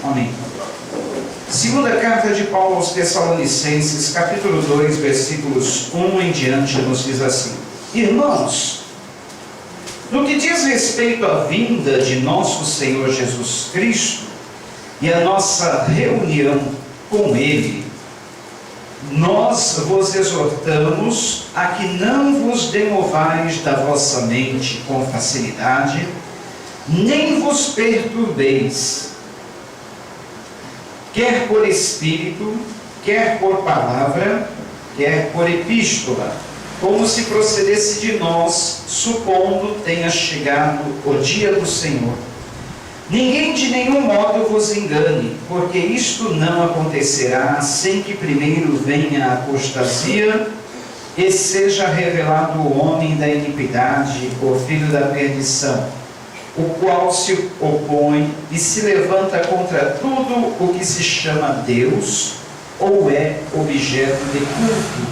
Amém. Segunda carta de Paulo aos Tessalonicenses, capítulo 2, versículos 1 em diante, nos diz assim: Irmãos, no que diz respeito à vinda de nosso Senhor Jesus Cristo e a nossa reunião com Ele, nós vos exortamos a que não vos demovais da vossa mente com facilidade, nem vos perturbeis, quer por espírito, quer por palavra, quer por epístola, como se procedesse de nós, supondo tenha chegado o dia do Senhor. Ninguém de nenhum modo vos engane, porque isto não acontecerá sem que primeiro venha a apostasia e seja revelado o homem da iniquidade, o filho da perdição, o qual se opõe e se levanta contra tudo o que se chama Deus ou é objeto de culto,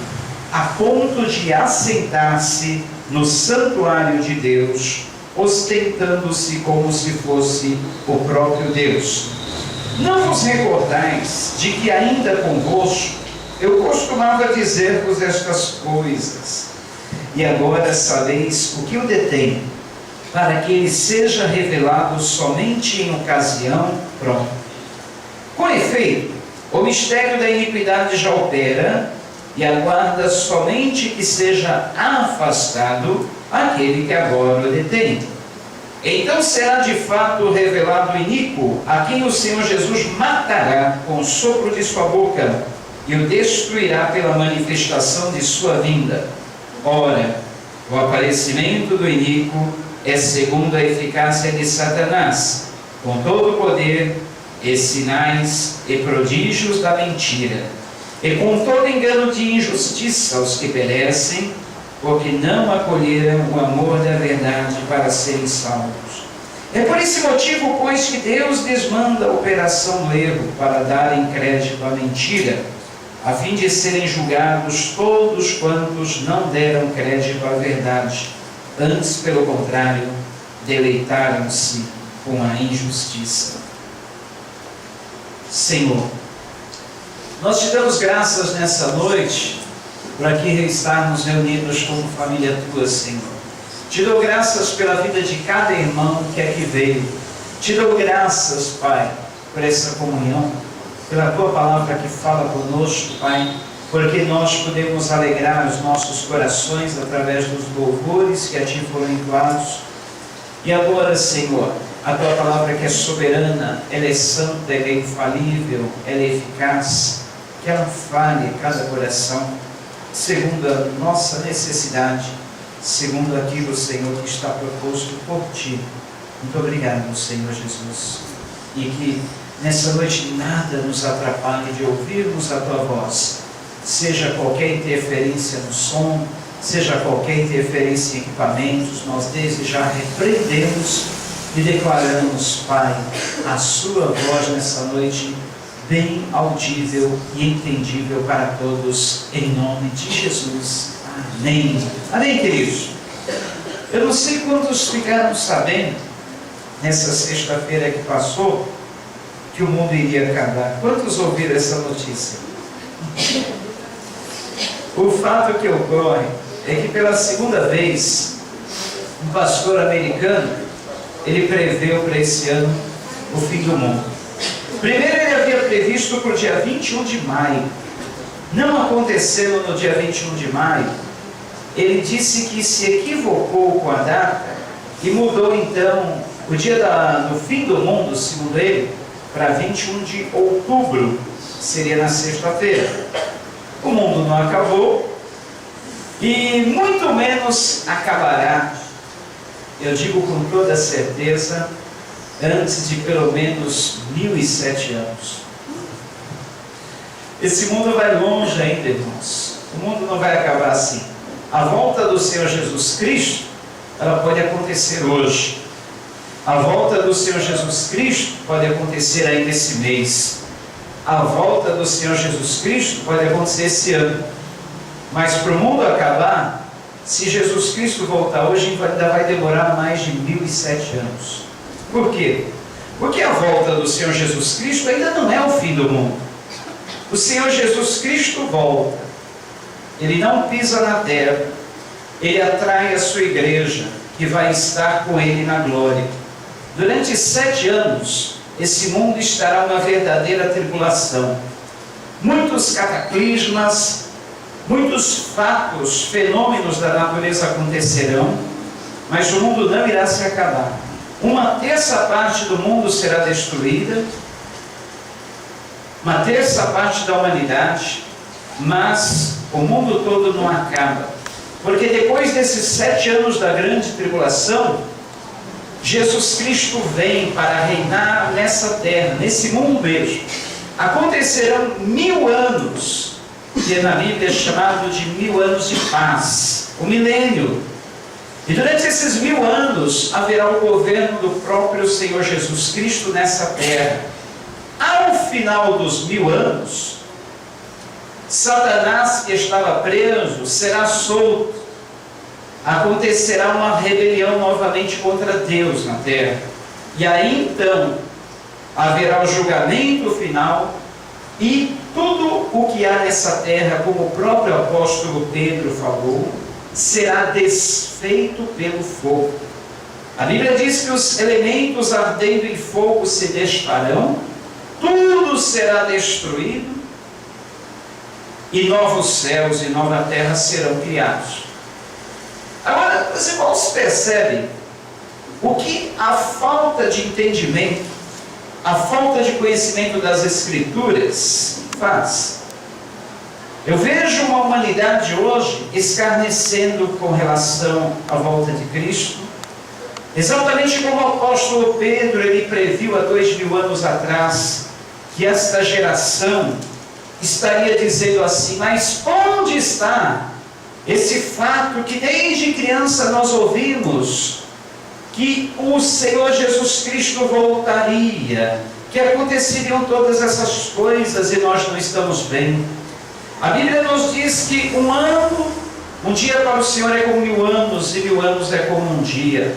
a ponto de assentar-se no santuário de Deus, ostentando-se como se fosse o próprio Deus. Não vos recordais de que ainda convosco eu costumava dizer-vos estas coisas, e agora sabeis o que o detém, para que ele seja revelado somente em ocasião pronta. Com efeito, o mistério da iniquidade já opera, e aguarda somente que seja afastado aquele que agora o detém. Então será de fato revelado o iníquo, a quem o Senhor Jesus matará com o sopro de sua boca, e o destruirá pela manifestação de sua vinda. Ora, o aparecimento do iníquo é segundo a eficácia de Satanás, com todo o poder e sinais e prodígios da mentira, e com todo engano de injustiça aos que perecem, porque não acolheram o amor da verdade para serem salvos. É por esse motivo, pois, que Deus desmanda a operação do erro para darem crédito à mentira, a fim de serem julgados todos quantos não deram crédito à verdade, antes, pelo contrário, deleitaram-se com a injustiça. Senhor, nós te damos graças nessa noite por aqui estarmos reunidos como família tua, Senhor. Te dou graças pela vida de cada irmão que aqui veio. Te dou graças, Pai, por essa comunhão, pela tua palavra que fala conosco, Pai, porque nós podemos alegrar os nossos corações através dos louvores que a ti foram entoados. E agora, Senhor, a tua palavra que é soberana, ela é santa, ela é infalível, ela é eficaz, que ela fale cada coração, segundo a nossa necessidade, segundo aquilo, Senhor, que está proposto por Ti. Muito obrigado, Senhor Jesus. E que nessa noite nada nos atrapalhe de ouvirmos a Tua voz, seja qualquer interferência no som, seja qualquer interferência em equipamentos, nós desde já repreendemos e declaramos, Pai, a Sua voz nessa noite, bem audível e entendível para todos, em nome de Jesus. Amém. Amém, queridos? Eu não sei quantos ficaram sabendo, nessa sexta-feira que passou, que o mundo iria acabar. Quantos ouviram essa notícia? O fato que ocorre é que pela segunda vez, um pastor americano, ele preveu para esse ano o fim do mundo. Primeiro ele havia previsto para o dia 21 de maio. Não acontecendo no dia 21 de maio, ele disse que se equivocou com a data e mudou então o dia do fim do mundo, segundo ele, para 21 de outubro, seria na sexta-feira. O mundo não acabou e muito menos acabará, eu digo com toda certeza, antes de pelo menos 1007 anos. Esse mundo vai longe ainda, irmãos. O mundo não vai acabar assim. A volta do Senhor Jesus Cristo, ela pode acontecer hoje. A volta do Senhor Jesus Cristo pode acontecer ainda esse mês. A volta do Senhor Jesus Cristo pode acontecer esse ano. Mas para o mundo acabar, se Jesus Cristo voltar hoje, ainda vai demorar mais de 1007 anos. Por quê? Porque a volta do Senhor Jesus Cristo ainda não é o fim do mundo. O Senhor Jesus Cristo volta. Ele não pisa na terra. Ele atrai a sua igreja, que vai estar com Ele na glória. Durante 7 anos, esse mundo estará uma verdadeira tribulação. Muitos cataclismas, muitos fatos, fenômenos da natureza acontecerão, mas o mundo não irá se acabar. 1/3 do mundo será destruída, 1/3 da humanidade, mas o mundo todo não acaba. Porque depois desses 7 anos da grande tribulação, Jesus Cristo vem para reinar nessa terra, nesse mundo mesmo. Acontecerão 1000 anos, que na Bíblia é chamado de 1000 anos de paz, o milênio. E durante esses 1000 anos haverá o governo do próprio Senhor Jesus Cristo nessa terra. Ao final dos 1000 anos, Satanás, que estava preso, será solto. Acontecerá uma rebelião novamente contra Deus na terra. E aí então haverá o julgamento final, e tudo o que há nessa terra, como o próprio apóstolo Pedro falou, será desfeito pelo fogo. A Bíblia diz que os elementos ardendo em fogo se desfarão, tudo será destruído, e novos céus e nova terra serão criados. Agora, os irmãos percebem o que a falta de entendimento, a falta de conhecimento das Escrituras faz. Eu vejo uma humanidade hoje escarnecendo com relação à volta de Cristo, exatamente como o apóstolo Pedro, ele previu há 2000 anos atrás, que esta geração estaria dizendo assim: mas onde está esse fato que desde criança nós ouvimos, que o Senhor Jesus Cristo voltaria, que aconteceriam todas essas coisas, e nós não estamos bem? A Bíblia nos diz que um dia para o Senhor é como 1000 anos, e 1000 anos é como um dia.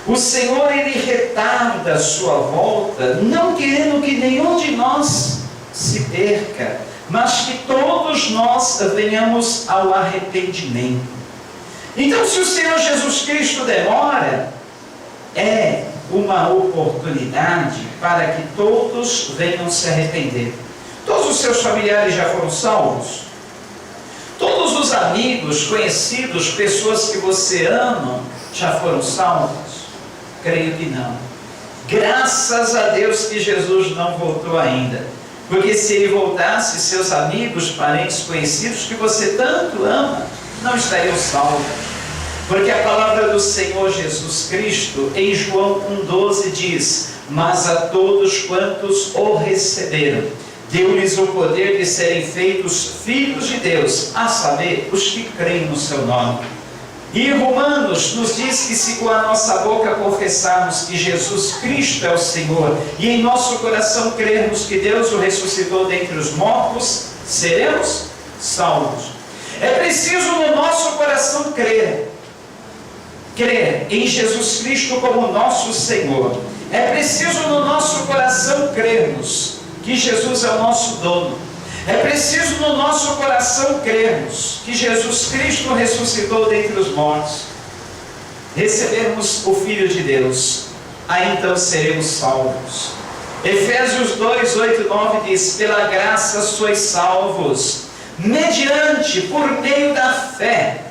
O Senhor, ele retarda a sua volta, não querendo que nenhum de nós se perca, mas que todos nós venhamos ao arrependimento. Então, se o Senhor Jesus Cristo demora, é uma oportunidade para que todos venham se arrepender. Todos os seus familiares já foram salvos? Todos os amigos, conhecidos, pessoas que você ama, já foram salvos? Creio que não. Graças a Deus que Jesus não voltou ainda. Porque se ele voltasse, seus amigos, parentes, conhecidos, que você tanto ama, não estariam salvos. Porque a palavra do Senhor Jesus Cristo, em João 1,12 diz: mas a todos quantos o receberam, deu-lhes o poder de serem feitos filhos de Deus, a saber, os que creem no seu nome. E em Romanos nos diz que se com a nossa boca confessarmos que Jesus Cristo é o Senhor, e em nosso coração crermos que Deus o ressuscitou dentre os mortos, seremos salvos. É preciso no nosso coração crer em Jesus Cristo como nosso Senhor. É preciso no nosso coração crermos que Jesus é o nosso dono. É preciso no nosso coração crermos que Jesus Cristo ressuscitou dentre os mortos, recebermos o Filho de Deus, aí então seremos salvos. Efésios 2, 8 e 9 diz: pela graça sois salvos, mediante, por meio da fé.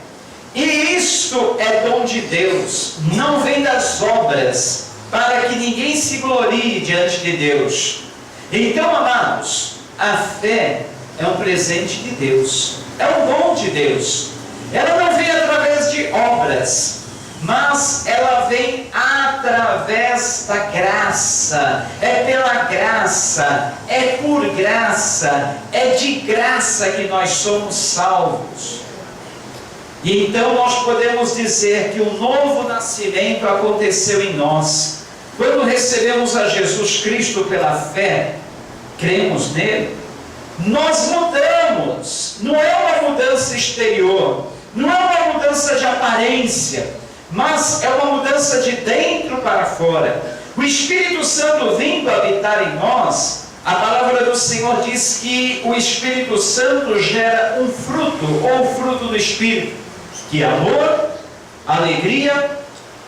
E isto é dom de Deus, não vem das obras, para que ninguém se glorie diante de Deus. Então, amados, a fé é um presente de Deus, é um dom de Deus. Ela não vem através de obras, mas ela vem através da graça. É pela graça, é por graça, é de graça que nós somos salvos. E então nós podemos dizer que um novo nascimento aconteceu em nós. Quando recebemos a Jesus Cristo pela fé, cremos nele, nós mudamos. Não é uma mudança exterior, não é uma mudança de aparência, mas é uma mudança de dentro para fora. O Espírito Santo vindo habitar em nós, a palavra do Senhor diz que o Espírito Santo gera um fruto, ou o fruto do Espírito, que é amor, alegria,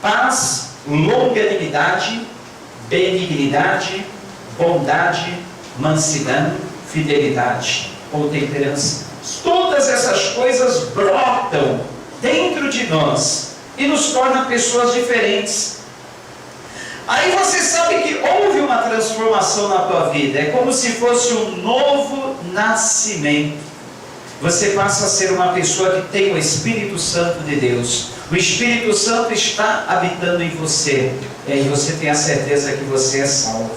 paz, longanimidade, benignidade, bondade, mansidão, fidelidade ou temperança. Todas essas coisas brotam dentro de nós e nos tornam pessoas diferentes. Aí você sabe que houve uma transformação na tua vida. É como se fosse um novo nascimento. Você passa a ser uma pessoa que tem o Espírito Santo de Deus. O Espírito Santo está habitando em você. E aí você tem a certeza que você é salvo.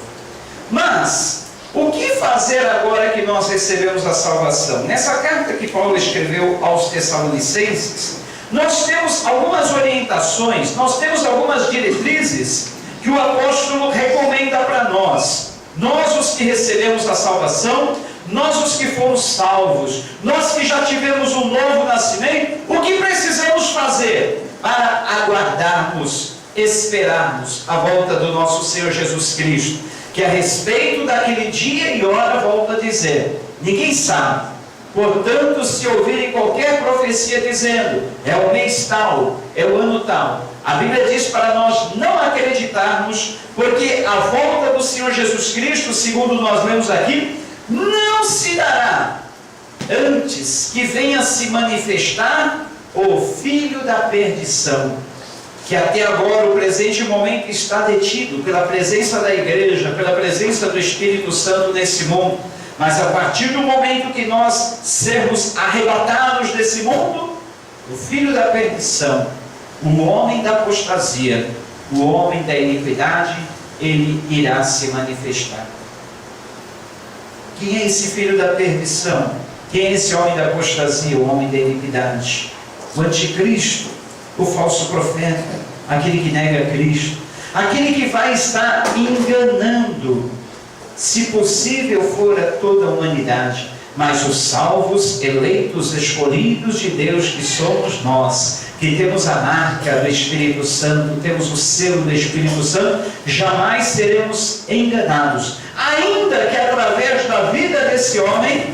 Mas o que fazer agora que nós recebemos a salvação? Nessa carta que Paulo escreveu aos Tessalonicenses, nós temos algumas orientações, nós temos algumas diretrizes que o apóstolo recomenda para nós. Nós os que recebemos a salvação, nós os que fomos salvos, nós que já tivemos um novo nascimento, o que precisamos fazer para aguardarmos, esperarmos a volta do nosso Senhor Jesus Cristo? Que a respeito daquele dia e hora, volta a dizer, ninguém sabe. Portanto, se ouvirem qualquer profecia dizendo, é o mês tal, é o ano tal, a Bíblia diz para nós não acreditarmos, porque a volta do Senhor Jesus Cristo, segundo nós lemos aqui, não se dará antes que venha se manifestar o filho da perdição, que até agora o presente momento está detido pela presença da igreja, pela presença do Espírito Santo nesse mundo. Mas a partir do momento que nós sermos arrebatados desse mundo, o filho da perdição, o homem da apostasia, o homem da iniquidade, ele irá se manifestar. Quem é esse filho da perdição? Quem é esse homem da apostasia, o homem da iniquidade? O anticristo, o falso profeta, aquele que nega Cristo, aquele que vai estar enganando, se possível for, a toda a humanidade, mas os salvos, eleitos, escolhidos de Deus, que somos nós, que temos a marca do Espírito Santo, temos o selo do Espírito Santo, jamais seremos enganados, ainda que através da vida desse homem,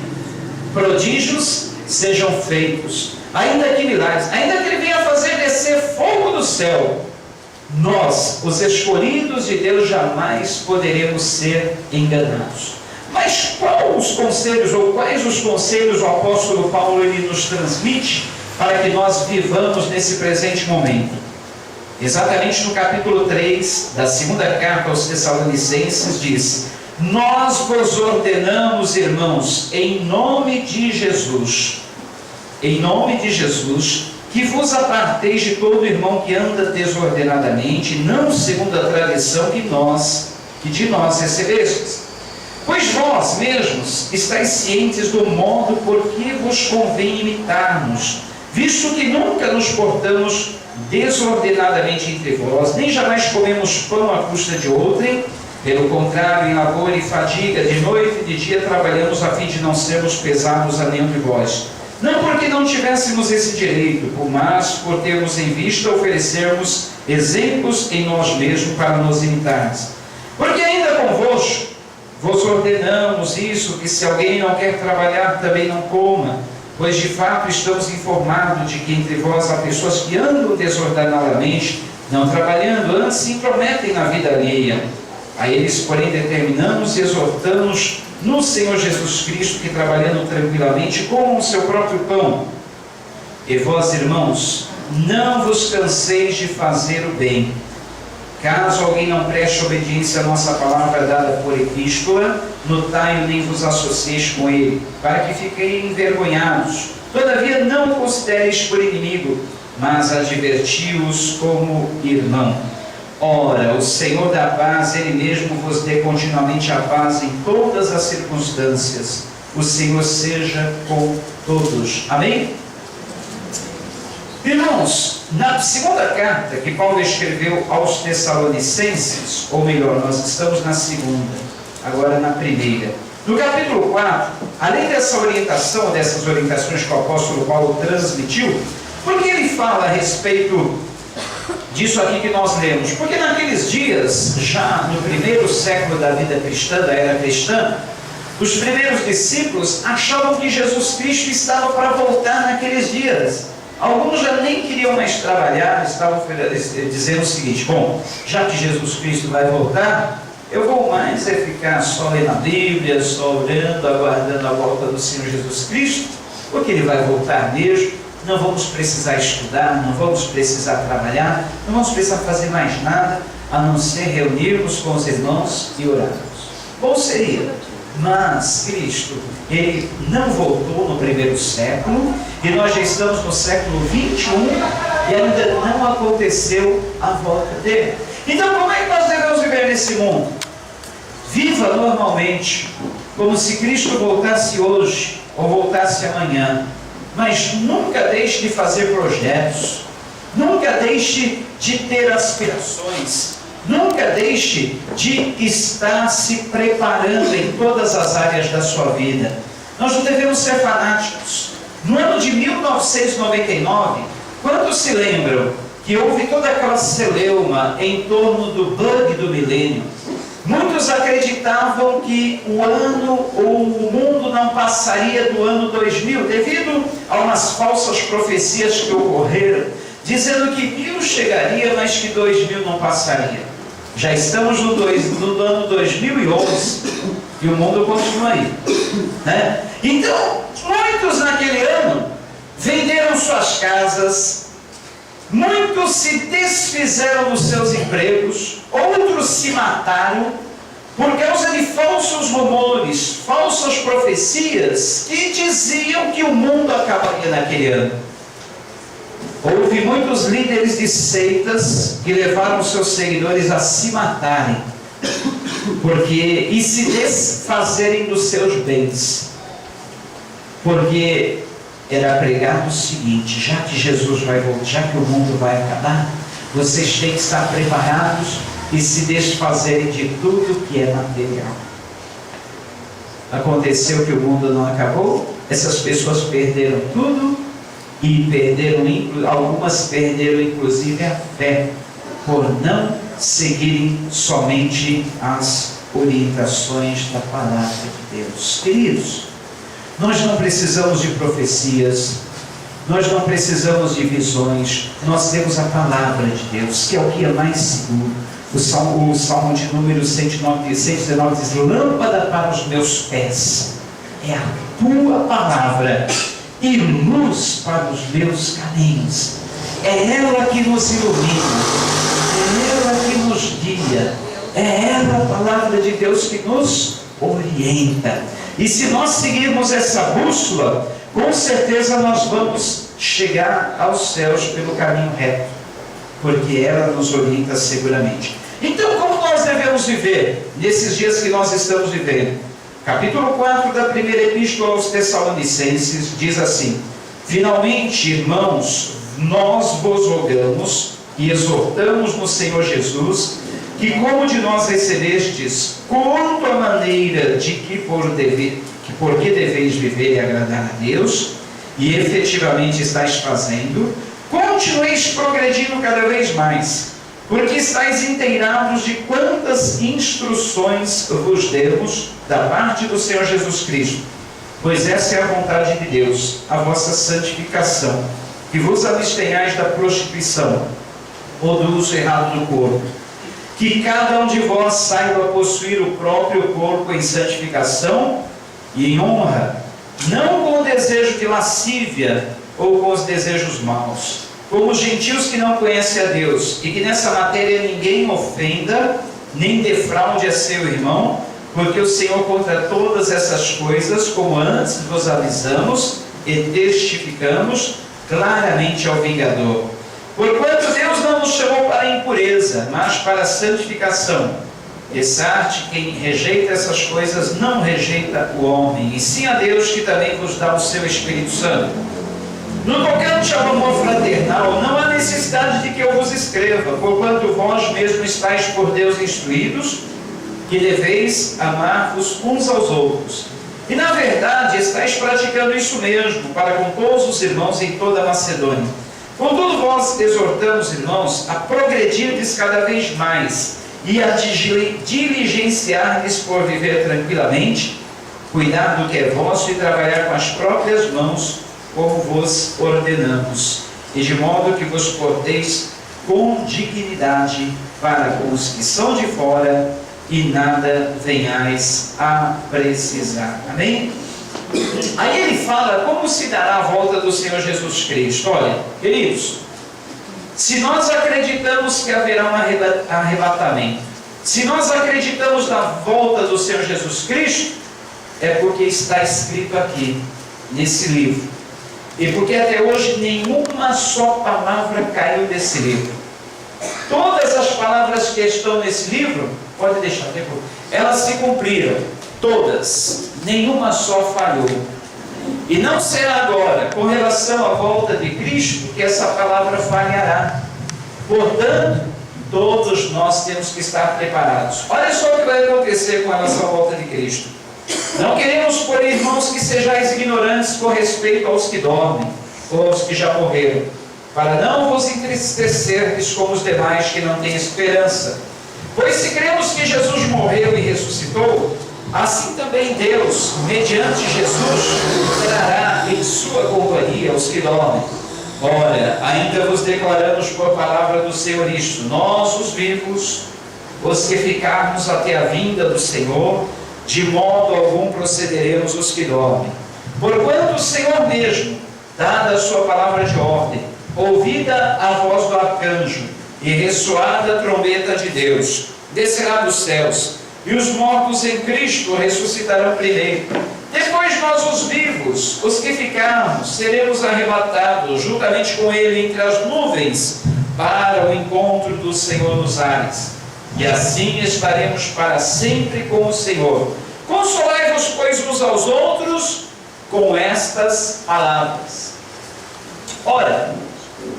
prodígios sejam feitos, ainda que milagres, ainda que ele venha fazer descer fogo do céu, nós, os escolhidos de Deus, jamais poderemos ser enganados. Mas quais os conselhos o apóstolo Paulo ele nos transmite para que nós vivamos nesse presente momento? Exatamente no capítulo 3 da segunda carta aos Tessalonicenses diz: nós vos ordenamos, irmãos, em nome de Jesus, que vos aparteis de todo irmão que anda desordenadamente, não segundo a tradição que de nós recebestes. Pois vós mesmos estáis cientes do modo por que vos convém imitar-nos, visto que nunca nos portamos desordenadamente entre vós, nem jamais comemos pão à custa de outrem. Pelo contrário, em labor e fadiga, de noite e de dia trabalhamos a fim de não sermos pesados a nenhum de vós. Não porque não tivéssemos esse direito, mas por termos em vista oferecermos exemplos em nós mesmos para nos imitarmos. Porque ainda convosco vos ordenamos isso, que se alguém não quer trabalhar, também não coma, pois de fato estamos informados de que entre vós há pessoas que andam desordenadamente, não trabalhando, antes se intrometem na vida alheia. A eles, porém, determinamos e exortamos no Senhor Jesus Cristo, que trabalhando tranquilamente comam o seu próprio pão. E vós, irmãos, não vos canseis de fazer o bem. Caso alguém não preste obediência à nossa palavra dada por epístola, notai-o, nem vos associeis com ele, para que fiquem envergonhados. Todavia não o considereis por inimigo, mas adverti-os como irmão. Ora, o Senhor da paz, Ele mesmo vos dê continuamente a paz em todas as circunstâncias. O Senhor seja com todos. Amém? Irmãos, na segunda carta que Paulo escreveu aos Tessalonicenses, ou melhor, nós estamos na segunda, agora na primeira. No capítulo 4, além dessa orientação, dessas orientações que o apóstolo Paulo transmitiu, porque ele fala a respeito disso aqui que nós lemos? Porque naqueles dias, já no primeiro século da vida cristã, da era cristã, os primeiros discípulos achavam que Jesus Cristo estava para voltar naqueles dias. Alguns já nem queriam mais trabalhar, estavam dizendo o seguinte: bom, já que Jesus Cristo vai voltar, eu vou mais é ficar só lendo a Bíblia, só orando, aguardando a volta do Senhor Jesus Cristo, porque Ele vai voltar mesmo, não vamos precisar estudar, não vamos precisar trabalhar, não vamos precisar fazer mais nada, a não ser reunirmos com os irmãos e orarmos. Bom seria, mas Cristo, Ele não voltou no primeiro século, e nós já estamos no século 21, e ainda não aconteceu a volta dele. Então, como é que nós devemos viver nesse mundo? Viva normalmente, como se Cristo voltasse hoje, ou voltasse amanhã, mas nunca deixe de fazer projetos, nunca deixe de ter aspirações, nunca deixe de estar se preparando em todas as áreas da sua vida. Nós não devemos ser fanáticos. No ano de 1999, quantos se lembram que houve toda aquela celeuma em torno do bug do milênio? Muitos acreditavam que o ano ou o mundo não passaria do ano 2000, devido a umas falsas profecias que ocorreram, dizendo que 1000 chegaria, mas que 2000 não passaria. Já estamos no ano 2011 e o mundo continua aí, né? Então, muitos naquele ano venderam suas casas, muitos se desfizeram dos seus empregos, outros se mataram por causa de falsos rumores, falsas profecias que diziam que o mundo acabaria naquele ano. Houve muitos líderes de seitas que levaram seus seguidores a se matarem e se desfazerem dos seus bens, porque era pregado o seguinte: já que Jesus vai voltar, já que o mundo vai acabar, vocês têm que estar preparados e se desfazerem de tudo que é material. Aconteceu que o mundo não acabou, essas pessoas perderam tudo, e algumas perderam inclusive a fé, por não seguirem somente as orientações da palavra de Deus. Queridos, nós não precisamos de profecias, nós não precisamos de visões, nós temos a palavra de Deus, que é o que é mais seguro. O Salmo de número 119 diz: lâmpada para os meus pés é a tua palavra e luz para os meus caminhos. É ela que nos ilumina, é ela que nos guia, é ela, a palavra de Deus, que nos orienta. E se nós seguirmos essa bússola, com certeza nós vamos chegar aos céus pelo caminho reto, porque ela nos orienta seguramente. Então, como nós devemos viver nesses dias que nós estamos vivendo? Capítulo 4 da primeira epístola aos Tessalonicenses diz assim: finalmente, irmãos, nós vos rogamos e exortamos no Senhor Jesus, que como de nós recebestes, quanto à maneira de que por que deveis viver e agradar a Deus, e efetivamente estáis fazendo, continueis progredindo cada vez mais, porque estáis inteirados de quantas instruções vos demos da parte do Senhor Jesus Cristo. Pois essa é a vontade de Deus, a vossa santificação, que vos abstenhais da prostituição, ou do uso errado do corpo. Que cada um de vós saiba possuir o próprio corpo em santificação e em honra, não com o desejo de lascívia ou com os desejos maus, como os gentios que não conhecem a Deus, e que nessa matéria ninguém ofenda, nem defraude a seu irmão, porque o Senhor contra todas essas coisas, como antes vos avisamos e testificamos claramente ao vingador. Porquanto Deus não nos chamou para a impureza, mas para a santificação. Dessarte, quem rejeita essas coisas não rejeita o homem, e sim a Deus, que também vos dá o seu Espírito Santo. No tocante ao amor fraternal, não há necessidade de que eu vos escreva, porquanto vós mesmos estáis por Deus instruídos, que deveis amar-vos uns aos outros. E na verdade estáis praticando isso mesmo, para com todos os irmãos em toda a Macedônia. Contudo, vós exortamos, irmãos, a progredirdes cada vez mais e a diligenciar-lhes por viver tranquilamente, cuidar do que é vosso e trabalhar com as próprias mãos, como vos ordenamos, e de modo que vos porteis com dignidade para com os que são de fora, e nada venhais a precisar. Amém? Aí ele fala como se dará a volta do Senhor Jesus Cristo. Olha, queridos, se nós acreditamos que haverá um arrebatamento, se nós acreditamos na volta do Senhor Jesus Cristo, é porque está escrito aqui, nesse livro. E porque até hoje nenhuma só palavra caiu desse livro. Todas as palavras que estão nesse livro, pode deixar, elas se cumpriram. Todas, nenhuma só falhou. E não será agora, com relação à volta de Cristo, que essa palavra falhará. Portanto, todos nós temos que estar preparados. Olha só o que vai acontecer com relação à volta de Cristo. Não queremos, porém, irmãos, que sejais ignorantes com respeito aos que dormem, ou aos que já morreram, para não vos entristecerdes como os demais que não têm esperança. Pois se cremos que Jesus morreu e ressuscitou, assim também Deus, mediante Jesus, trará em sua companhia os que dormem. Ora, ainda vos declaramos por palavra do Senhor isto: nós, os vivos, os que ficarmos até a vinda do Senhor, de modo algum procederemos os que dormem. Porquanto o Senhor mesmo, dada a sua palavra de ordem, ouvida a voz do arcanjo e ressoada a trombeta de Deus, descerá dos céus, e os mortos em Cristo ressuscitarão primeiro. Depois nós, os vivos, os que ficarmos, seremos arrebatados juntamente com Ele entre as nuvens, para o encontro do Senhor nos ares. E assim estaremos para sempre com o Senhor. Consolai-vos, pois, uns aos outros com estas palavras. Ora,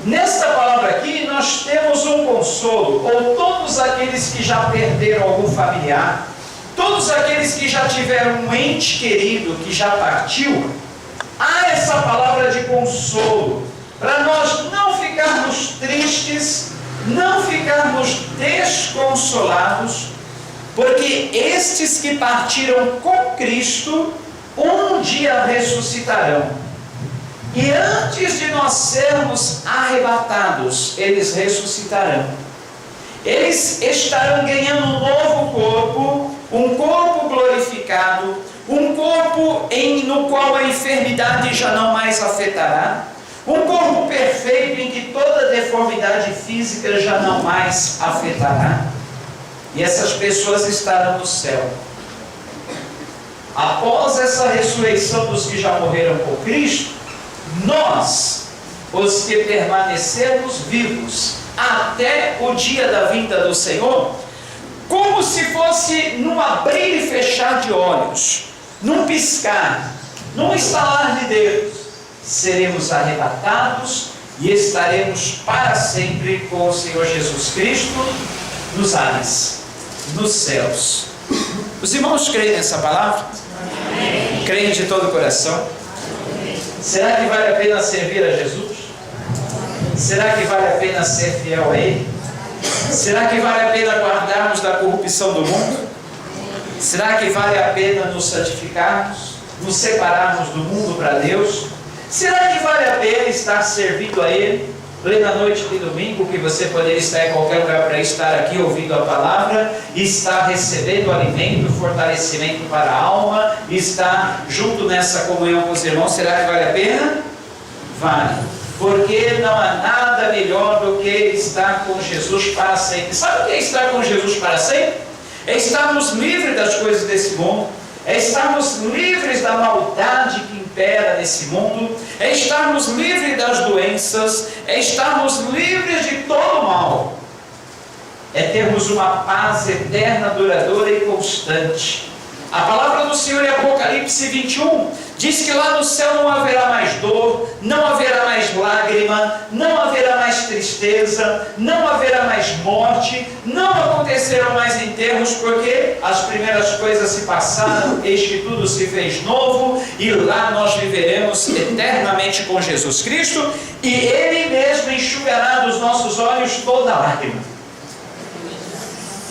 nesta palavra aqui nós temos um consolo, ou todos aqueles que já perderam algum familiar, todos aqueles que já tiveram um ente querido que já partiu, há essa palavra de consolo, para nós não ficarmos tristes, não ficarmos desconsolados, porque estes que partiram com Cristo, um dia ressuscitarão. E antes de nós sermos arrebatados, eles ressuscitarão. Eles estarão ganhando um novo corpo, um corpo glorificado, um corpo no qual a enfermidade já não mais afetará, um corpo perfeito em que toda deformidade física já não mais afetará. E essas pessoas estarão no céu. Após essa ressurreição dos que já morreram por Cristo, nós, os que permanecermos vivos até o dia da vinda do Senhor, como se fosse num abrir e fechar de olhos, num piscar, num estalar de dedos, seremos arrebatados e estaremos para sempre com o Senhor Jesus Cristo nos ares, nos céus. Os irmãos creem nessa palavra? Amém. Creem de todo o coração? Amém. Será que vale a pena servir a Jesus? Será que vale a pena ser fiel a Ele? Será que vale a pena guardarmos da corrupção do mundo? Será que vale a pena nos santificarmos, nos separarmos do mundo para Deus? Será que vale a pena estar servindo a Ele? Plena noite de domingo, que você poderia estar em qualquer lugar para estar aqui ouvindo a palavra, estar recebendo alimento, fortalecimento para a alma, estar junto nessa comunhão com os irmãos. Será que vale a pena? Vale, porque não há nada melhor do que estar com Jesus para sempre. Sabe o que é estar com Jesus para sempre? É estarmos livres das coisas desse mundo, é estarmos livres da maldade que impera nesse mundo, é estarmos livres das doenças, é estarmos livres de todo mal, é termos uma paz eterna, duradoura e constante. A palavra do Senhor em Apocalipse 21 Diz que lá no céu não haverá mais dor, não haverá mais lágrima, não haverá mais tristeza, não haverá mais morte, não acontecerão mais enterros, porque as primeiras coisas se passaram, eis que tudo se fez novo, e lá nós viveremos eternamente com Jesus Cristo, e Ele mesmo enxugará dos nossos olhos toda lágrima.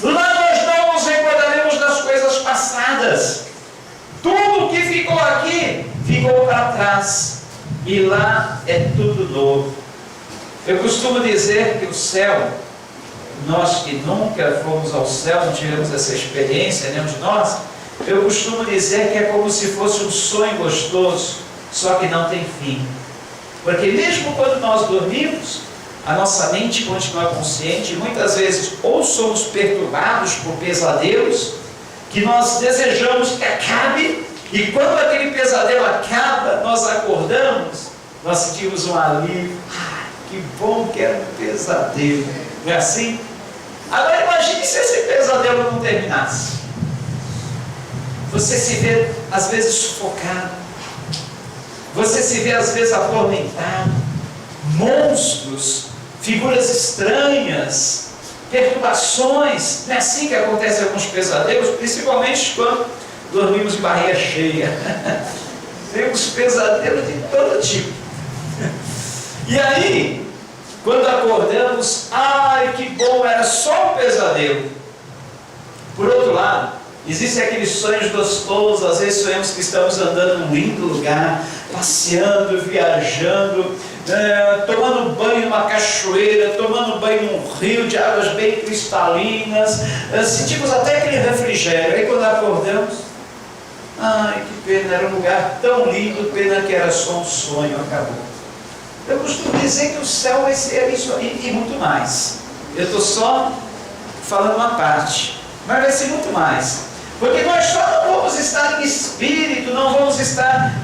Lá nós não nos recordaremos das coisas passadas. Tudo que ficou aqui, ficou para trás. E lá é tudo novo. Eu costumo dizer que o céu, nós que nunca fomos ao céu, não tivemos essa experiência, nenhum de nós, eu costumo dizer que é como se fosse um sonho gostoso, só que não tem fim. Porque mesmo quando nós dormimos, a nossa mente continua consciente, e muitas vezes ou somos perturbados por pesadelos, que nós desejamos que acabe, e quando aquele pesadelo acaba, nós acordamos, nós sentimos um alívio. Que bom que era um pesadelo, não é assim? Agora imagine se esse pesadelo não terminasse. Você se vê às vezes sufocado, você se vê às vezes atormentado, monstros, figuras estranhas, perturbações. Não é assim que acontece em alguns pesadelos, principalmente quando dormimos de barriga cheia. Temos pesadelos de todo tipo. E aí, quando acordamos, ai que bom, era só um pesadelo. Por outro lado, existem aqueles sonhos gostosos. Às vezes sonhamos que estamos andando num lindo lugar, passeando, viajando, tomando banho numa cachoeira, tomando banho num rio de águas bem cristalinas, sentimos até aquele refrigério. Aí quando acordamos, ai que pena, era um lugar tão lindo, pena que era só um sonho, acabou. Eu costumo dizer que o céu vai ser isso aí e muito mais. Eu estou só falando uma parte, mas vai ser muito mais. Porque nós só não vamos estar em espírito, não vamos estar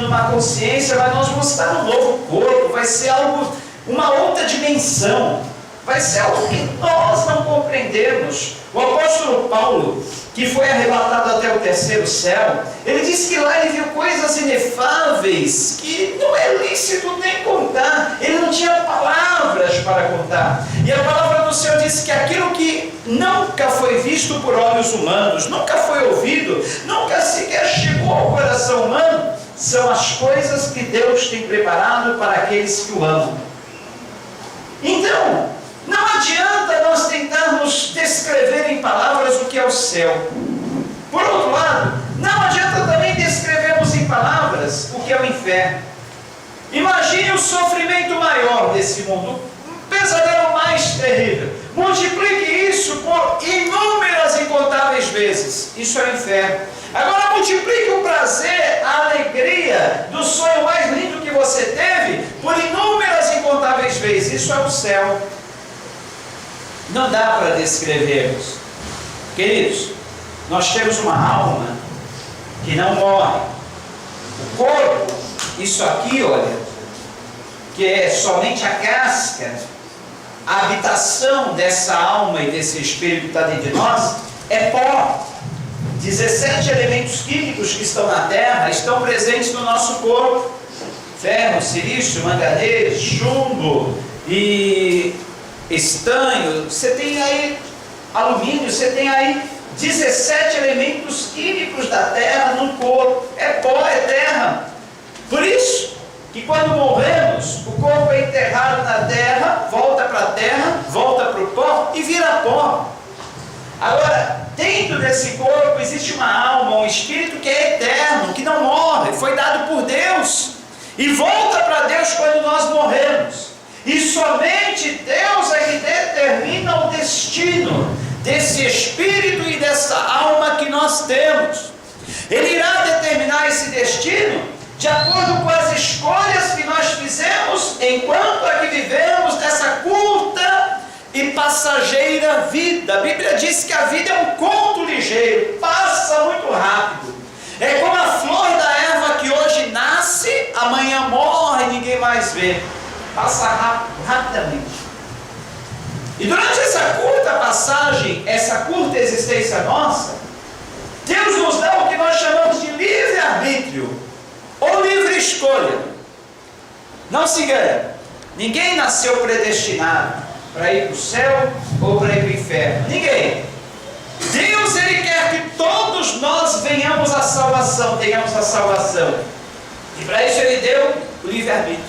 numa consciência, mas nós vamos estar num novo corpo. Vai ser algo, uma outra dimensão. Vai ser algo que nós não compreendemos. O apóstolo Paulo, que foi arrebatado até o terceiro céu, ele disse que lá ele viu coisas inefáveis, que não é lícito nem contar. Ele não tinha palavras para contar. E a palavra do Senhor disse que aquilo que nunca foi visto por olhos humanos, nunca foi ouvido, nunca sequer chegou ao coração humano, são as coisas que Deus tem preparado para aqueles que o amam. Então, não adianta nós tentarmos descrever em palavras o que é o céu. Por outro lado, não adianta também descrevermos em palavras o que é o inferno. Imagine o sofrimento maior desse mundo, um pesadelo mais terrível. Multiplique isso por inúmeras, incontáveis vezes. Isso é o inferno. Agora multiplique o prazer, a alegria do sonho mais lindo que você teve por inúmeras, incontáveis vezes. Isso é o céu. Não dá para descrevermos. Queridos, nós temos uma alma que não morre. O corpo, isso aqui, olha, que é somente a casca, a habitação dessa alma e desse espírito que está dentro de nós, é pó. 17 elementos químicos que estão na terra estão presentes no nosso corpo: ferro, silício, manganês, chumbo e estanho. Você tem aí alumínio, você tem aí 17 elementos químicos da terra no corpo. É pó, é terra. Por isso que quando morremos, o corpo é enterrado na terra, volta para a terra, volta para o pó e vira pó. Agora, dentro desse corpo existe uma alma, um espírito que é eterno, que não morre, foi dado por Deus e volta para Deus quando nós morremos. E somente Deus é que determina o destino desse espírito e dessa alma que nós temos. Ele irá determinar esse destino de acordo com as escolhas que nós fizemos enquanto aqui vivemos nessa curta e passageira vida. A Bíblia diz que a vida é um conto ligeiro, passa muito rápido. É como a flor da erva que hoje nasce, amanhã morre e ninguém mais vê. Passa rapidamente. E durante essa curta passagem, essa curta existência nossa, Deus nos dá o que nós chamamos de livre-arbítrio. escolha. Não se engane, ninguém nasceu predestinado para ir para o céu ou para ir para o inferno. Ninguém. Deus, Ele quer que todos nós venhamos à salvação, tenhamos a salvação. E para isso Ele deu o livre-arbítrio.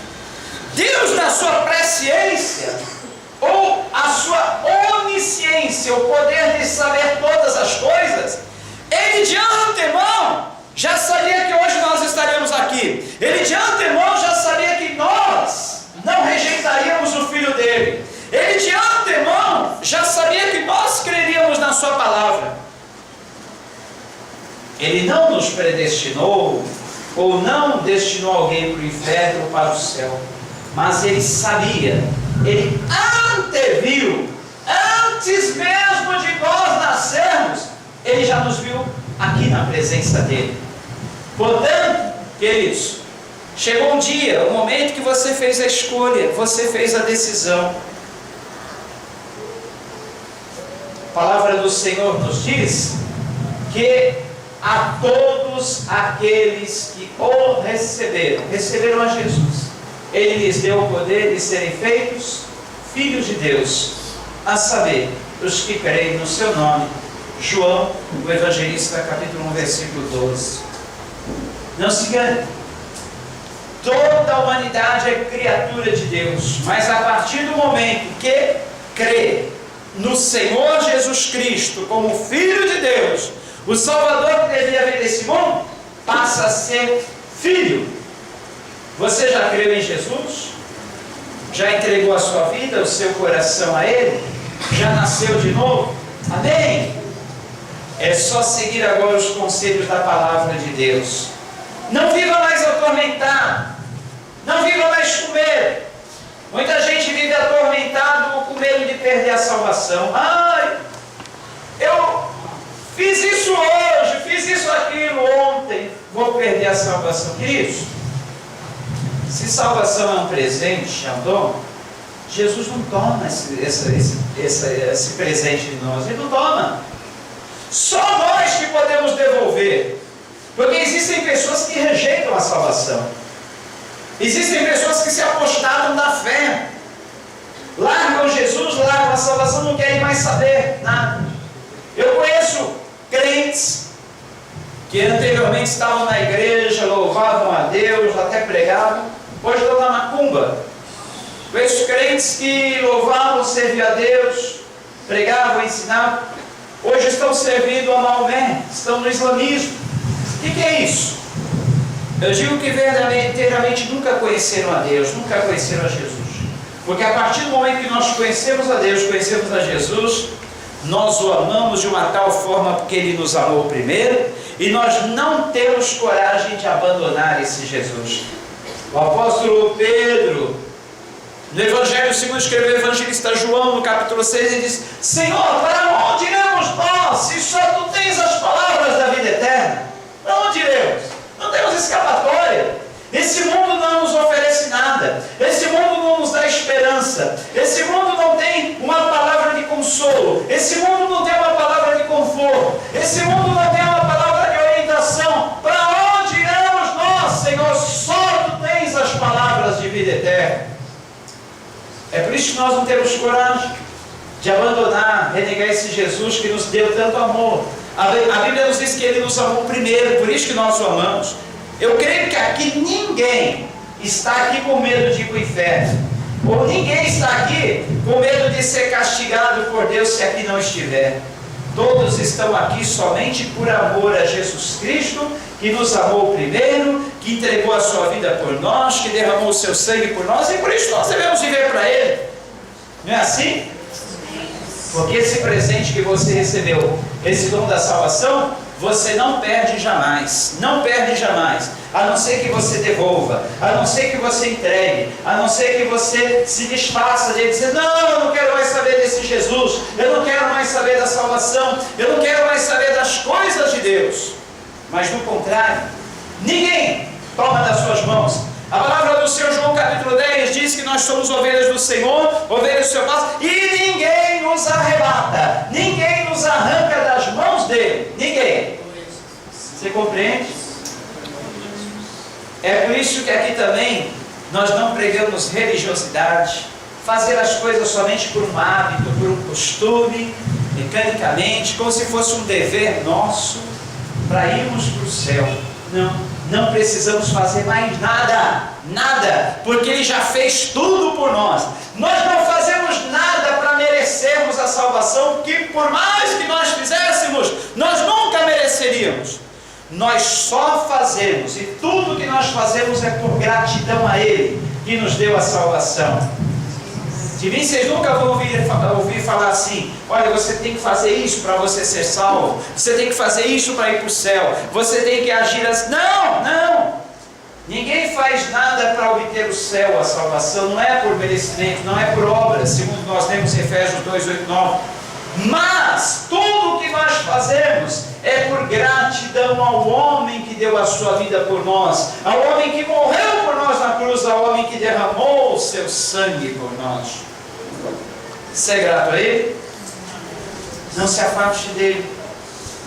Deus, na sua presciência, ou a sua onisciência, o poder de saber todas as coisas, Ele de antemão já sabia que hoje nós estaríamos aqui. Ele de antemão já sabia que nós não rejeitaríamos o Filho dele. Ele de antemão já sabia que nós creríamos na sua palavra. Ele não nos predestinou, ou não destinou alguém para o inferno ou para o céu, mas Ele sabia, Ele anteviu, antes mesmo de nós nascermos, Ele já nos viu aqui na presença dEle. Portanto, queridos, chegou um dia, o momento que você fez a escolha, você fez a decisão. A palavra do Senhor nos diz que a todos aqueles que o receberam a Jesus, Ele lhes deu o poder de serem feitos filhos de Deus, a saber, os que creem no seu nome. João, o evangelista, capítulo 1, versículo 12. Não se engane, toda a humanidade é criatura de Deus, mas a partir do momento que crê no Senhor Jesus Cristo como Filho de Deus, o Salvador que devia vir desse mundo, passa a ser filho. Você já creu em Jesus? Já entregou a sua vida, o seu coração a Ele? Já nasceu de novo? Amém? É só seguir agora os conselhos da palavra de Deus. Não viva mais atormentado. Não viva mais com medo. Muita gente vive atormentado com medo de perder a salvação. Ai, eu fiz isso hoje, fiz isso aquilo ontem, vou perder a salvação. Queridos, se salvação é um presente, é um dom, Jesus não toma esse presente de nós. Ele não toma. Só nós que podemos devolver. Porque existem pessoas que rejeitam a salvação. Existem pessoas que se apostatam da fé. Largam Jesus, largam a salvação, não querem mais saber nada. Eu conheço crentes que anteriormente estavam na igreja, louvavam a Deus, até pregavam, hoje estão na macumba. Conheço crentes que louvavam, serviam a Deus, pregavam, ensinavam, hoje estão servindo a Maomé, estão no islamismo. O que é isso? Eu digo que verdadeiramente nunca conheceram a Deus, nunca conheceram a Jesus. Porque a partir do momento que nós conhecemos a Deus, conhecemos a Jesus, nós o amamos de uma tal forma porque Ele nos amou primeiro, e nós não temos coragem de abandonar esse Jesus. O apóstolo Pedro, no Evangelho segundo escreveu o evangelista João, no capítulo 6, ele diz: Senhor, para onde iremos nós, se só Tu tens as palavras da vida eterna? Para onde iremos? Não temos escapatória. Esse mundo não nos oferece nada. Esse mundo não nos dá esperança. Esse mundo não tem uma palavra de consolo. Esse mundo não tem uma palavra de conforto. Esse mundo não tem uma palavra de orientação. Para onde iremos nós, Senhor? Só Tu tens as palavras de vida eterna. É por isso que nós não temos coragem de abandonar, renegar esse Jesus que nos deu tanto amor. A Bíblia nos diz que Ele nos amou primeiro, por isso que nós o amamos. Eu creio que aqui ninguém está aqui com medo de ir para o inferno, ou ninguém está aqui com medo de ser castigado por Deus se aqui não estiver. Todos estão aqui somente por amor a Jesus Cristo, que nos amou primeiro, que entregou a sua vida por nós, que derramou o seu sangue por nós, e por isso nós devemos viver para Ele. Não é assim? Porque esse presente que você recebeu, esse dom da salvação, você não perde jamais, não perde jamais, a não ser que você devolva, a não ser que você entregue, a não ser que você se desfaça de dizer: não, eu não quero mais saber desse Jesus, eu não quero mais saber da salvação, eu não quero mais saber das coisas de Deus. Mas no contrário, ninguém toma das suas mãos. A palavra do Senhor, João capítulo 10, diz que nós somos ovelhas do Senhor, ovelhas do seu pasto, e ninguém nos arrebata, ninguém nos arranca das mãos dele, ninguém. Você compreende? É por isso que aqui também nós não pregamos religiosidade, fazer as coisas somente por um hábito, por um costume, mecanicamente, como se fosse um dever nosso para irmos para o céu. Não precisamos fazer mais nada, porque Ele já fez tudo por nós. Nós não fazemos nada para merecermos a salvação, porque por mais que nós fizéssemos, nós nunca mereceríamos. Nós só fazemos, e tudo que nós fazemos é por gratidão a Ele, que nos deu a salvação. De mim vocês nunca vão ouvir falar assim: olha, você tem que fazer isso para você ser salvo, você tem que fazer isso para ir para o céu, você tem que agir assim. Não! Ninguém faz nada para obter o céu, a salvação. Não é por merecimento, não é por obras, segundo nós lemos em Efésios 2:8-9. Mas tudo o que nós fazemos é por gratidão ao homem que deu a sua vida por nós, ao homem que morreu por nós na cruz, ao homem que derramou o seu sangue por nós. Você é grato a Ele? Não se afaste dEle,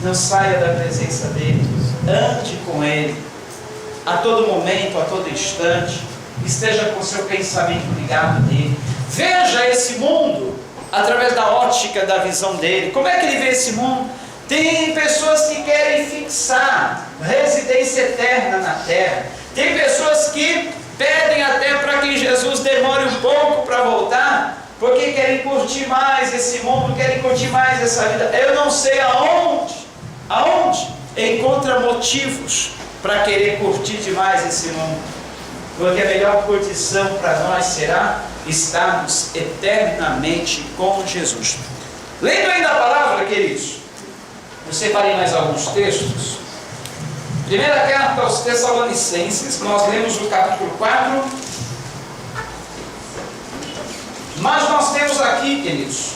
não saia da presença dEle, ande com Ele, a todo momento, a todo instante, esteja com o seu pensamento ligado nele. Veja esse mundo através da ótica da visão dele. Como é que ele vê esse mundo? Tem pessoas que querem fixar residência eterna na terra. Tem pessoas que pedem até para que Jesus demore um pouco para voltar, porque querem curtir mais esse mundo, querem curtir mais essa vida. Eu não sei aonde encontra motivos para querer curtir demais esse mundo, porque a melhor curtição para nós será estarmos eternamente com Jesus. Lendo ainda a palavra, queridos, eu separei mais alguns textos. Primeira carta aos Tessalonicenses, nós lemos o capítulo 4, mas nós temos aqui, queridos,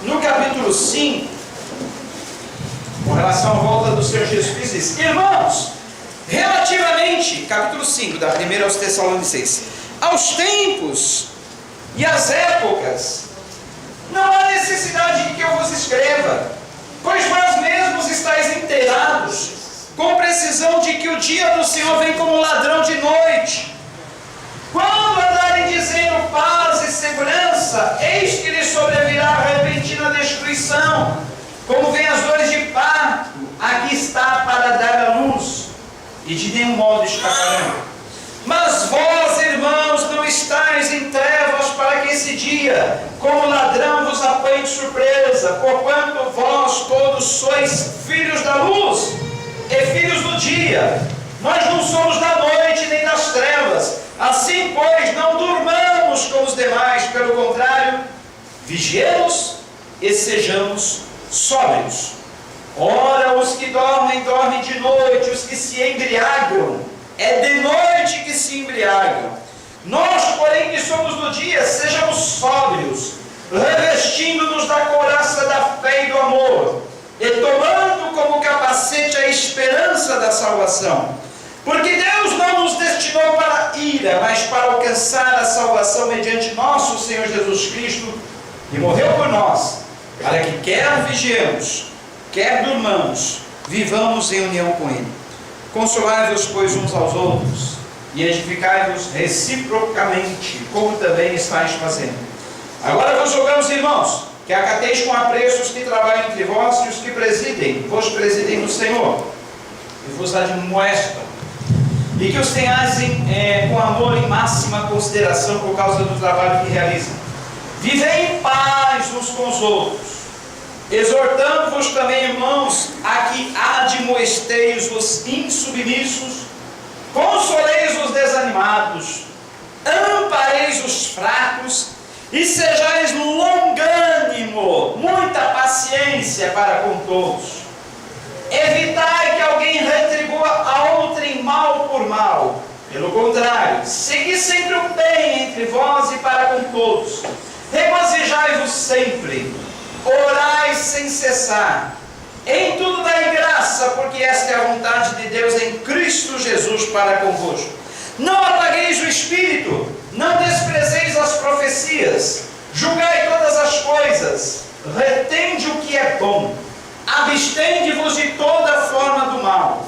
no capítulo 5, com relação à volta do Senhor Jesus Cristo, diz: irmãos, relativamente, capítulo 5, da primeira aos Tessalonicenses, aos tempos e às épocas, não há necessidade de que eu vos escreva, pois vós mesmos estáis inteirados, com precisão, de que o dia do Senhor vem como ladrão de noite. Quando andarem dizendo paz e segurança, eis que lhes sobrevirá a repentina destruição, como vem as dores de parto. Aqui está para dar a luz, e de nenhum modo escaparão. Mas vós, irmãos, não estáis em trevas, para que esse dia, como ladrão, vos apanhe de surpresa, porquanto vós todos sois filhos da luz e filhos do dia. Nós não somos da noite nem das trevas. Assim, pois, não durmamos como os demais, pelo contrário, vigiemos e sejamos sóbrios. Ora, os que dormem, dormem de noite, os que se embriagam, é de noite que se embriagam. Nós, porém, que somos do dia, sejamos sóbrios, revestindo-nos da couraça da fé e do amor, e tomando como capacete a esperança da salvação. Porque Deus não nos destinou para a ira, mas para alcançar a salvação mediante nosso Senhor Jesus Cristo, que morreu por nós, para que quer vigiemos, quer durmamos, vivamos em união com Ele. Consolai-vos, pois, uns aos outros, e edificai-vos reciprocamente, como também estáis fazendo. Agora vos rogamos, irmãos, que acateis com apreço os que trabalham entre vós e os que vos presidem no Senhor, e vos admoestam, e que os tenhais com amor em máxima consideração por causa do trabalho que realizam. Vivei em paz uns com os outros, exortando-vos também, irmãos, a que admoesteis os insubmissos, consoleis os desanimados, ampareis os fracos, e sejais longânimo, muita paciência para com todos. Evitai que alguém retribua a outrem mal por mal. Pelo contrário, segui sempre o bem entre vós e para com todos. Regozijai-vos sempre, orai sem cessar. Em tudo dai graça, porque esta é a vontade de Deus em Cristo Jesus para convosco. Não apagueis o Espírito, não desprezeis as profecias, julgai todas as coisas, retende o que é bom, abstende-vos de toda forma do mal.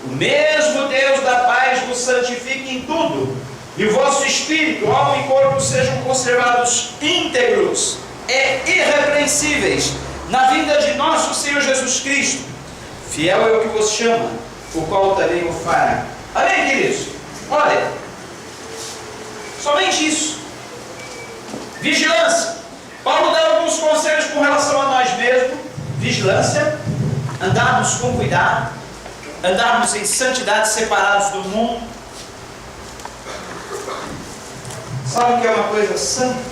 O mesmo Deus da paz vos santifique em tudo, e o vosso espírito, alma e corpo sejam conservados íntegros e irrepreensíveis na vinda de nosso Senhor Jesus Cristo. Fiel é o que vos chama, o qual também o fará. Amém, queridos? Olha, somente isso. Vigilância. Paulo dá alguns conselhos com relação a nós mesmos. Vigilância, andarmos com cuidado, andarmos em santidade, separados do mundo. Sabe o que é uma coisa santa?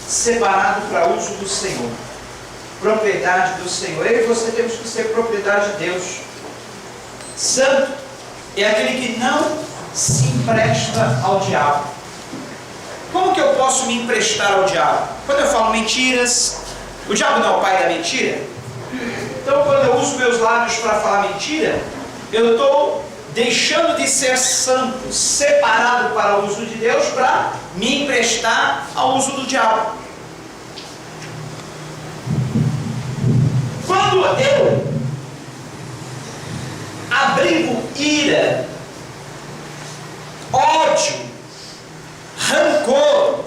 Separado para uso do Senhor, propriedade do Senhor. Eu e você temos que ser propriedade de Deus. Santo é aquele que não se empresta ao diabo. Como que eu posso me emprestar ao diabo? Quando eu falo mentiras, o diabo não é o pai da mentira? Então, quando eu uso meus lábios para falar mentira, eu estou deixando de ser santo, separado para o uso de Deus, para me emprestar ao uso do diabo. Quando eu abrigo ira, ódio, rancor,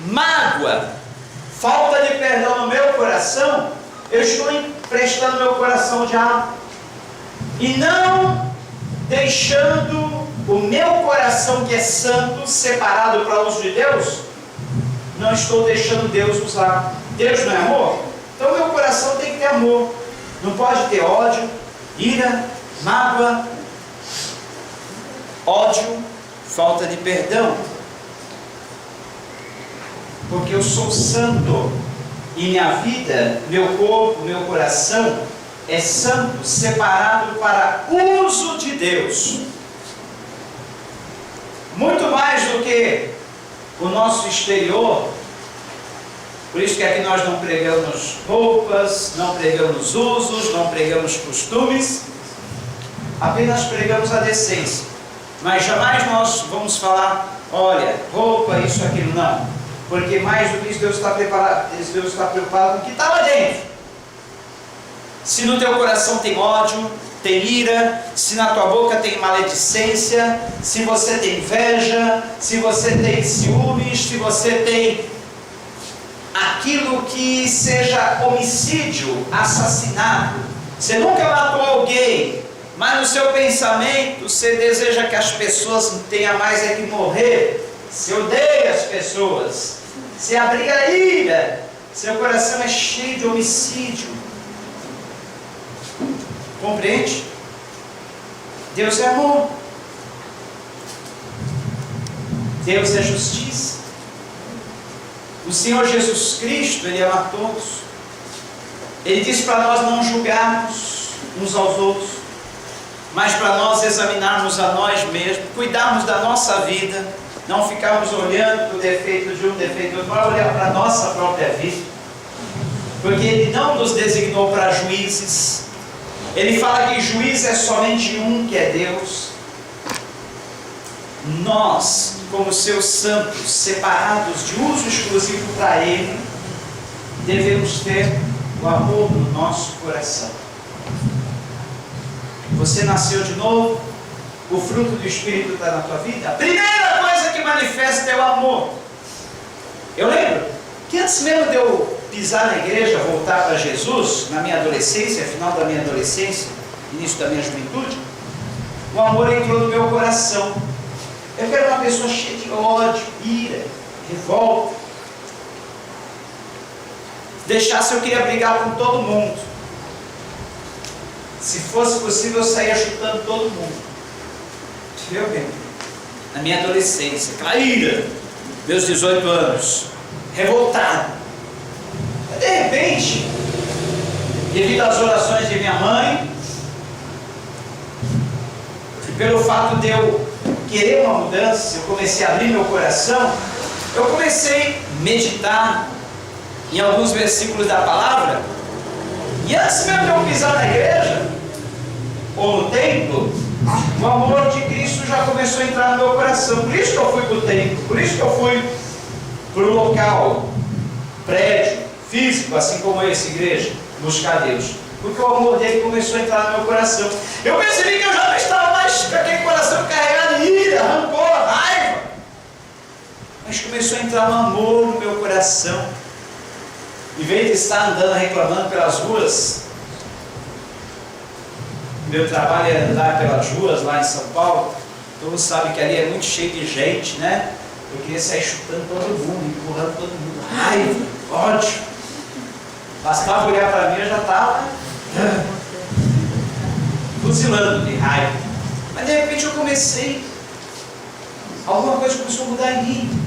mágoa, falta de perdão no meu coração, eu estou emprestando meu coração ao diabo e não deixando o meu coração, que é santo, separado para o uso de Deus. Não estou deixando Deus usar. Deus não é amor? Então meu coração tem que ter amor. Não pode ter ódio, ira, mágoa, ódio, falta de perdão. Porque eu sou santo e minha vida, meu corpo, meu coração é santo, separado para uso de Deus. Muito mais do que o nosso exterior. Por isso que aqui nós não pregamos roupas, não pregamos usos, não pregamos costumes, apenas pregamos a decência. Mas jamais nós vamos falar, olha, roupa, isso, aquilo, não. Porque mais do que isso, Deus está preparado, Deus está preocupado com o que está lá dentro. Se no teu coração tem ódio, tem ira, se na tua boca tem maledicência, se você tem inveja, se você tem ciúmes, se você tem aquilo que seja homicídio, assassinato, você nunca matou alguém, mas no seu pensamento você deseja que as pessoas não tenham mais é que morrer, você odeia as pessoas, você abriga a ira, seu coração é cheio de homicídio. Compreende? Deus é amor. Deus é justiça. O Senhor Jesus Cristo, Ele ama a todos. Ele diz para nós não julgarmos uns aos outros, mas para nós examinarmos a nós mesmos, cuidarmos da nossa vida, não ficarmos olhando o defeito de um, defeito do outro, mas olhar para a nossa própria vida. Porque Ele não nos designou para juízes. Ele fala que juiz é somente um, que é Deus. Nós, como seus santos, separados de uso exclusivo para Ele, devemos ter o amor no nosso coração. Você nasceu de novo, o fruto do Espírito está na tua vida. A primeira coisa que manifesta é o amor. Eu lembro que antes mesmo de eu pisar na igreja, voltar para Jesus, na minha adolescência, final da minha adolescência, início da minha juventude, o amor entrou no meu coração. Eu era uma pessoa cheia de ódio, ira, revolta. Deixasse, eu queria brigar com todo mundo. Se fosse possível, eu saía chutando todo mundo. Eu mesmo, na minha adolescência, aquela ira, meus 18 anos, revoltado. De repente, devido às orações de minha mãe, e pelo fato de eu querer uma mudança, eu comecei a abrir meu coração, eu comecei a meditar em alguns versículos da palavra, e antes mesmo de eu pisar na igreja, ou no templo, o amor de Cristo já começou a entrar no meu coração. Por isso que eu fui para o templo, por isso que eu fui para o local, prédio, físico, assim como essa igreja, buscar Deus. Porque o amor dele começou a entrar no meu coração. Eu percebi que eu já não estava mais com aquele coração carregado de ira, rancor, raiva. Mas começou a entrar um amor no meu coração. Em vez de estar andando reclamando pelas ruas, meu trabalho é andar pelas ruas lá em São Paulo. Todos sabem que ali é muito cheio de gente, né? Eu queria sair chutando todo mundo, empurrando todo mundo. Raiva, ódio. Bastava olhar para mim, eu já estava fuzilando de raiva. Mas de repente eu comecei, alguma coisa começou a mudar em mim.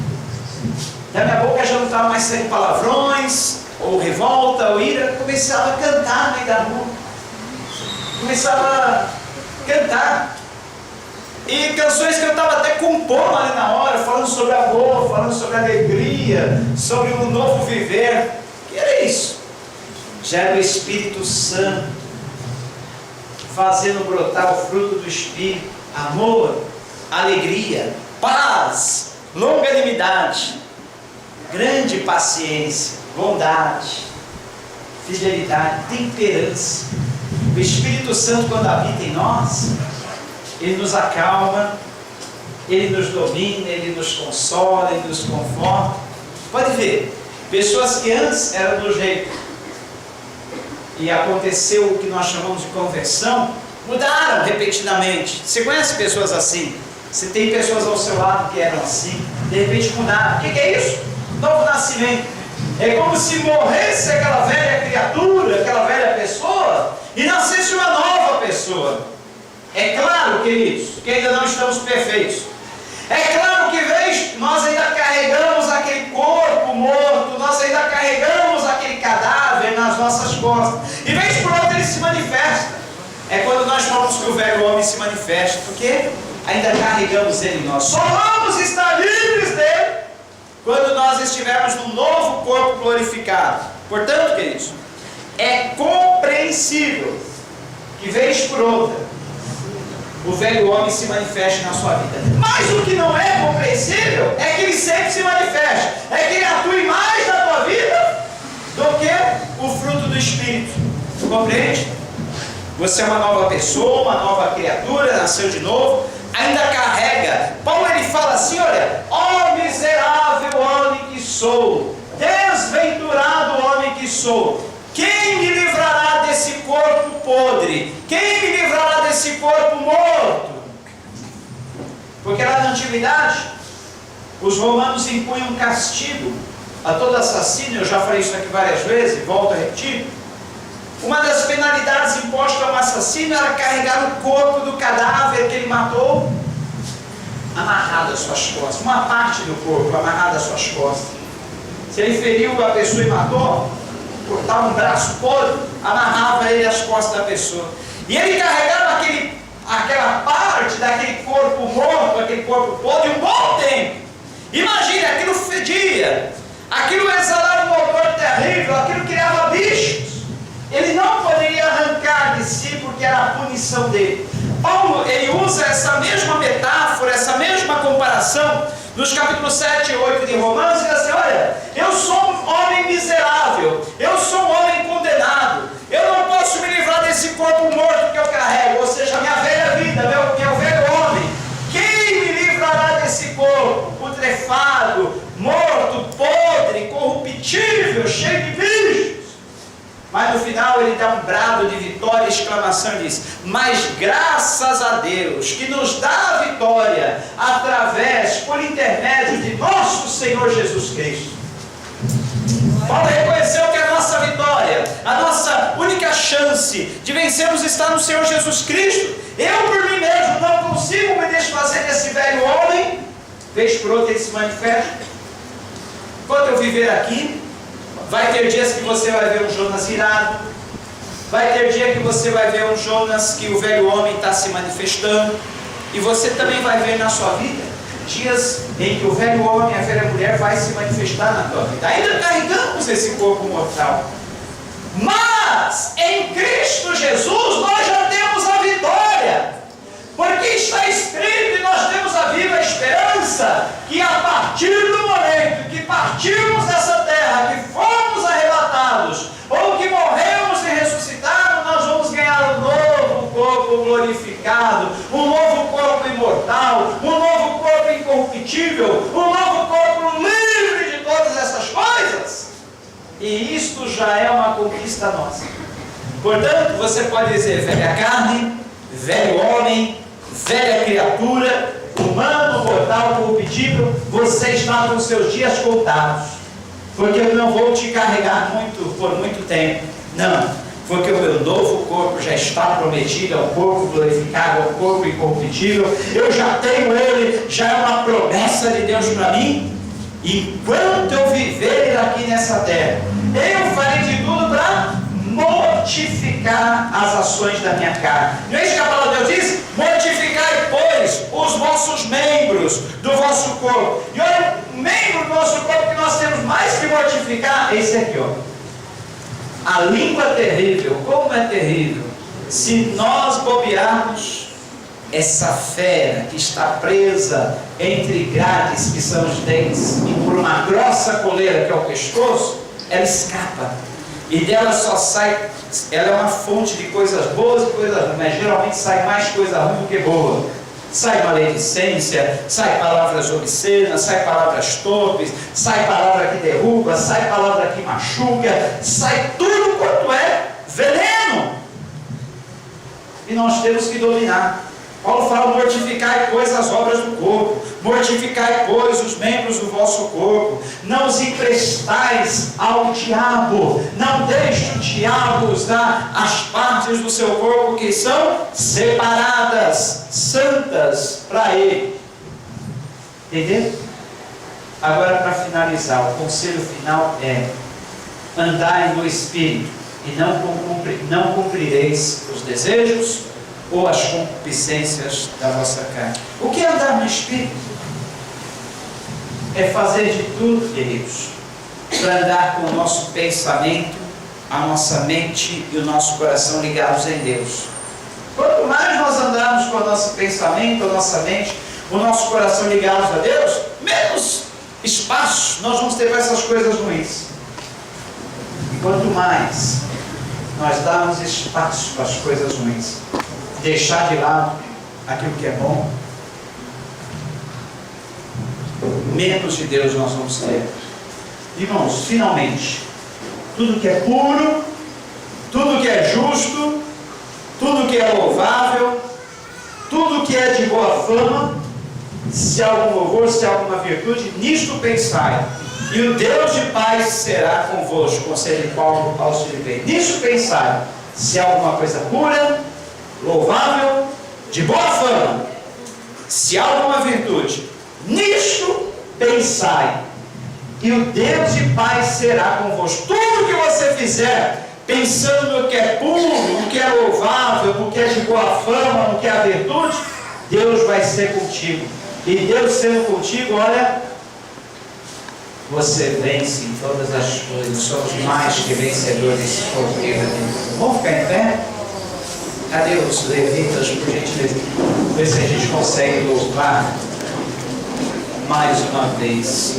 Da minha boca já não estava mais saindo palavrões, ou revolta, ou ira. Começava a cantar no meio da rua. Começava a cantar. E canções que eu estava até compondo ali na hora, falando sobre amor, falando sobre alegria, sobre um novo viver. Que era isso? Já era o Espírito Santo fazendo brotar o fruto do Espírito: amor, alegria, paz, longanimidade, grande paciência, bondade, fidelidade, temperança. O Espírito Santo, quando habita em nós, ele nos acalma, ele nos domina, ele nos consola, ele nos conforta. Pode ver, pessoas que antes eram do jeito e aconteceu o que nós chamamos de conversão, mudaram repetidamente. Você conhece pessoas assim? Você tem pessoas ao seu lado que eram assim, de repente mudaram. O que é isso? Novo nascimento. É como se morresse aquela velha criatura, aquela velha pessoa, e nascesse uma nova pessoa. É claro, queridos, que ainda não estamos perfeitos. É claro que nós ainda carregamos aquele corpo morto, nós ainda carregamos aquele cadáver nas nossas costas. E vez por outra ele se manifesta. É quando nós falamos que o velho homem se manifesta, porque ainda carregamos ele em nós. Só vamos estar livres dele quando nós estivermos num novo corpo glorificado. Portanto, queridos, é compreensível que vez por outra o velho homem se manifeste na sua vida. Mas o que não é compreensível é que ele sempre se manifeste, é que ele atue mais na tua vida do que o fruto do Espírito. Compreende? Você é uma nova pessoa, uma nova criatura, nasceu de novo, ainda carrega. Paulo ele fala assim: olha, ó miserável homem que sou, desventurado homem que sou, quem me livrará desse corpo podre? Quem me livrará desse corpo morto? Porque lá na antiguidade, os romanos impunham um castigo a todo assassino. Eu já falei isso aqui várias vezes, volto a repetir. Uma das penalidades impostas a um assassino era carregar o corpo do cadáver que ele matou amarrado às suas costas, uma parte do corpo amarrada às suas costas. Se ele feriu a pessoa e matou, cortava um braço podre, amarrava ele às costas da pessoa. E ele carregava aquela parte daquele corpo morto, aquele corpo podre, um bom tempo. Imagine, aquilo fedia, aquilo exalava um odor terrível, aquilo criava bichos. Ele não poderia arrancar de si porque era a punição dele. Paulo, ele usa essa mesma metáfora, essa mesma comparação nos capítulos 7 e 8 de Romanos, e diz assim: olha, eu sou um homem miserável, eu sou um homem condenado, eu não posso me livrar desse corpo morto que eu carrego, ou seja, a minha velha vida, meu velho homem. Quem me livrará desse corpo putrefado, morto, podre, corruptível, cheio de bichos? Mas no final ele dá um brado de vitória, exclamação, e diz: mas graças a Deus que nos dá a vitória através, por intermédio de nosso Senhor Jesus Cristo. Paulo reconheceu que a nossa vitória, a nossa única chance de vencermos está no Senhor Jesus Cristo. Eu por mim mesmo não consigo me desfazer desse velho homem. Vez por outra ele se manifesta. Enquanto eu viver aqui, vai ter dias que você vai ver um Jonas irado. Vai ter dia que você vai ver um Jonas que o velho homem está se manifestando. E você também vai ver na sua vida dias em que o velho homem e a velha mulher vai se manifestar na tua vida. Ainda carregamos esse corpo mortal. Mas em Cristo Jesus nós já temos a vitória. Porque está escrito, e nós temos a viva esperança, que a partir do momento que partirmos dessa terra, que fomos arrebatados, glorificado, um novo corpo imortal, um novo corpo incorruptível, um novo corpo livre de todas essas coisas. E isto já é uma conquista nossa. Portanto, você pode dizer velha carne, velho homem, velha criatura, humano, mortal, corruptível, você está com seus dias contados, porque eu não vou te carregar por muito tempo. Não, porque o meu novo corpo já está prometido, é um corpo glorificado, é um corpo incorruptível, eu já tenho ele, já é uma promessa de Deus para mim. Enquanto eu viver aqui nessa terra, eu farei de tudo para mortificar as ações da minha carne. Não é isso que a palavra de Deus diz? Mortificai, pois, os vossos membros do vosso corpo. E olha, o membro do nosso corpo que nós temos mais que mortificar é esse aqui, ó. A língua é terrível. Como é terrível? Se nós bobearmos, essa fera que está presa entre grades, que são os dentes, e por uma grossa coleira que é o pescoço, ela escapa. E dela só sai, ela é uma fonte de coisas boas e coisas ruins, mas geralmente sai mais coisa ruim do que boa. Sai maledicência, sai palavras obscenas, sai palavras torpes, sai palavra que derruba, sai palavra que machuca, sai tudo quanto é veneno. E nós temos que dominar. Paulo fala: mortificai, pois, as obras do corpo, mortificai, pois, os membros do vosso corpo, não os emprestais ao diabo, não deixe o diabo usar as partes do seu corpo que são separadas, santas para ele. Entendeu? Agora, para finalizar, o conselho final é: andai no Espírito, e não cumprireis os desejos ou as concupiscências da vossa carne. O que é andar no Espírito? É fazer de tudo, queridos, para andar com o nosso pensamento, a nossa mente e o nosso coração ligados em Deus. Quanto mais nós andarmos com o nosso pensamento, a nossa mente, o nosso coração ligados a Deus, menos espaço nós vamos ter para essas coisas ruins. E quanto mais nós darmos espaço para as coisas ruins, deixar de lado aquilo que é bom, menos de Deus nós vamos ter. Irmãos, finalmente, tudo que é puro, tudo que é justo, tudo que é louvável, tudo que é de boa fama, se há algum louvor, se há alguma virtude, nisto pensai, e o Deus de paz será convosco. Conselho de Paulo aos Filipenses. Nisto pensai, se há alguma coisa pura, louvável, de boa fama, se há alguma virtude, nisto pensai, e o Deus de paz será convosco. Tudo que você fizer, pensando no que é puro, no que é louvável, no que é de boa fama, no que é a virtude, Deus vai ser contigo. E Deus sendo contigo, olha, você vence em todas as coisas. Somos mais que vencedores por Deus. Vamos ficar em pé? Cadê os levitas, por gentileza? Ver se a gente consegue louvar mais uma vez.